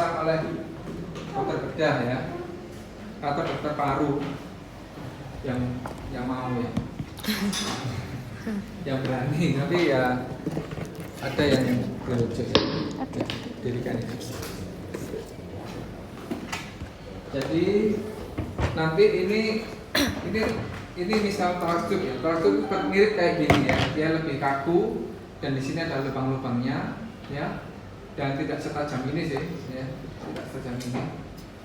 dipasang oleh dokter bedah ya, atau dokter paru yang mau ya, yang berani. Tapi ya ada yang berujuk ya, dirikan itu. Jadi nanti ini misal torax tube ya, torax tube mirip kayak gini ya, dia lebih kaku dan di sini ada lubang-lubangnya ya, dan tidak setajam ini sih ya, tidak setajam ini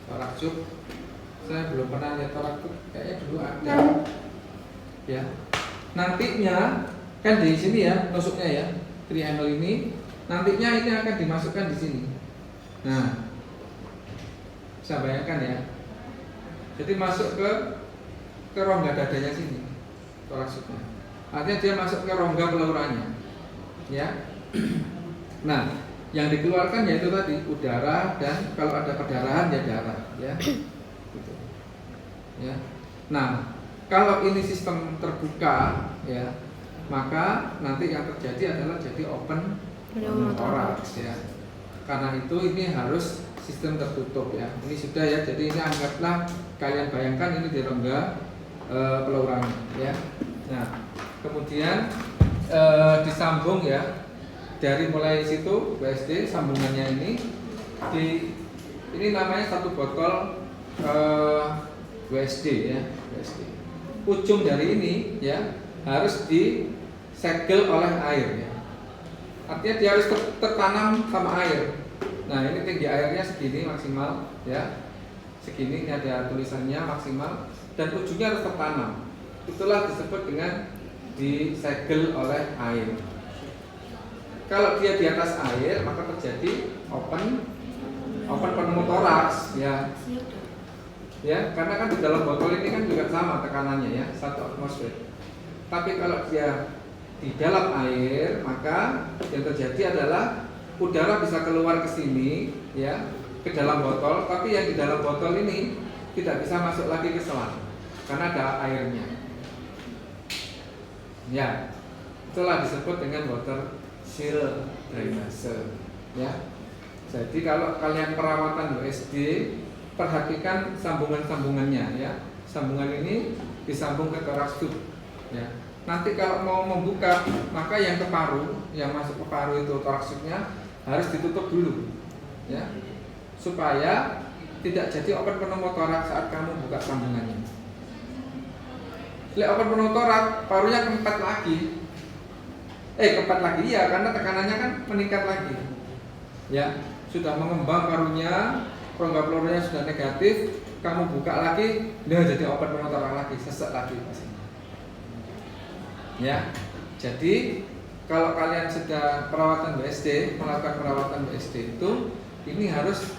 torax tube. Saya belum pernah lihat torax tube, kayaknya dulu ada ya. Nantinya kan di sini ya tusuknya ya, triangle ini nantinya ini akan dimasukkan di sini. Nah, bisa bayangkan ya, jadi masuk ke rongga dadanya sini torax tube-nya, artinya dia masuk ke rongga pleuranya ya. Nah, yang dikeluarkan yaitu tadi udara, dan kalau ada perdarahan ya darah ya gitu. Ya. Nah, kalau ini sistem terbuka ya, maka nanti yang terjadi adalah jadi open pneumothorax ya. Karena itu ini harus sistem tertutup ya. Ini sudah ya, jadi ini anggaplah kalian bayangkan ini di rongga pelauran ya. Nah, kemudian disambung ya, dari mulai situ WSD sambungannya ini namanya satu botol WSD ya, WSD. Ujung dari ini ya harus disegel oleh air ya. Artinya dia harus tertanam sama air. Nah, ini tinggi airnya segini maksimal ya. Segini, ini ada tulisannya maksimal, dan ujungnya harus tertanam. Itulah disebut dengan disegel oleh air. Kalau dia di atas air, maka terjadi open pneumothorax ya. Ya, karena kan di dalam botol ini kan juga sama tekanannya ya, 1 atmosfer. Tapi kalau dia di dalam air, maka yang terjadi adalah udara bisa keluar ke sini ya, ke dalam botol, tapi yang di dalam botol ini tidak bisa masuk lagi ke selang karena ada airnya. Ya, itulah disebut dengan water seal drainase ya. Jadi kalau kalian perawatan WSD, perhatikan sambungan-sambungannya ya. Sambungan ini disambung ke torax tube ya. Nanti kalau mau membuka, maka yang ke paru, yang masuk ke paru itu torax tube-nya harus ditutup dulu ya, supaya tidak jadi open pneumothorax saat kamu buka sambungannya. Setelah open pneumothorax, parunya kempet lagi ya, karena tekanannya kan meningkat lagi ya, sudah mengembang parunya, rongga pleuranya sudah negatif, kamu buka lagi, dia jadi open pneumothorax lagi, sesek lagi pasti. Ya, jadi kalau kalian sudah perawatan WSD, melakukan perawatan WSD itu, ini harus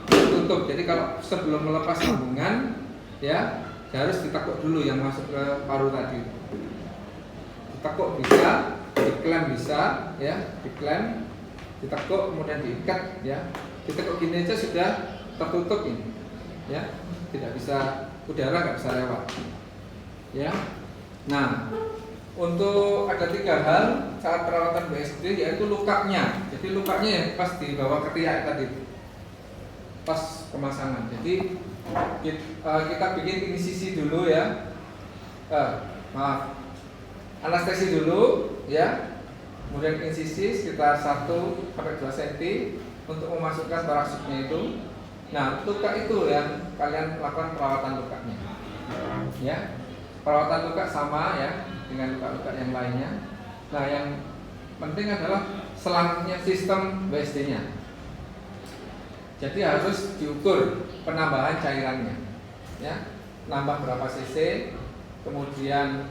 ditutup. Jadi kalau sebelum melepas sambungan, ya harus ditekuk dulu yang masuk ke paru tadi. Ditekuk bisa, diklem bisa, ya, diklem, ditekuk kemudian diikat, ya. Ditekuk gini aja sudah tertutup ini, ya, tidak bisa, udara nggak bisa lewat, ya. Nah, untuk ada 3 hal saat perawatan WSD, yaitu lukanya. Jadi lukanya yang pas di bawah ketiak tadi, pas pemasangan. Jadi kita bikin insisi dulu ya, anestesi dulu ya, kemudian insisi sekitar 1-2 cm untuk memasukkan torax tube-nya itu. Nah, luka itu yang kalian lakukan perawatan lukanya, ya. Perawatan luka sama ya dengan luka-luka yang lainnya. Nah, yang penting adalah selamanya sistem WSD-nya. Jadi harus diukur penambahan cairannya, ya, nambah berapa cc, kemudian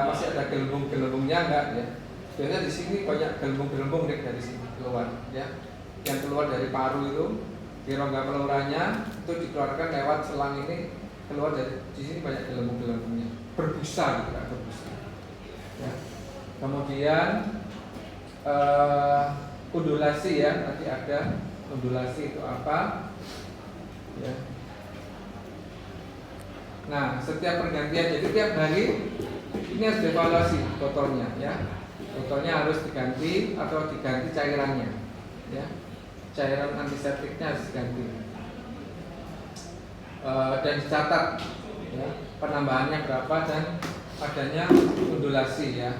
masih ada gelembung-gelembungnya enggak ya? Biasanya di sini banyak gelembung-gelembung dari sini keluar, ya, yang keluar dari paru itu di rongga pleuranya itu dikeluarkan lewat selang ini, keluar dari di sini banyak gelembung-gelembungnya, berbusa gitu, berbusa. Ya. Kemudian undulasi ya, nanti ada undulasi itu apa? Ya. Nah, setiap pergantian, jadi tiap hari ini harus dievaluasi botolnya, ya. Botolnya harus diganti atau diganti cairannya, ya. cairan antiseptiknya harus diganti. Dan dicatat ya, penambahannya berapa dan adanya undulasi ya.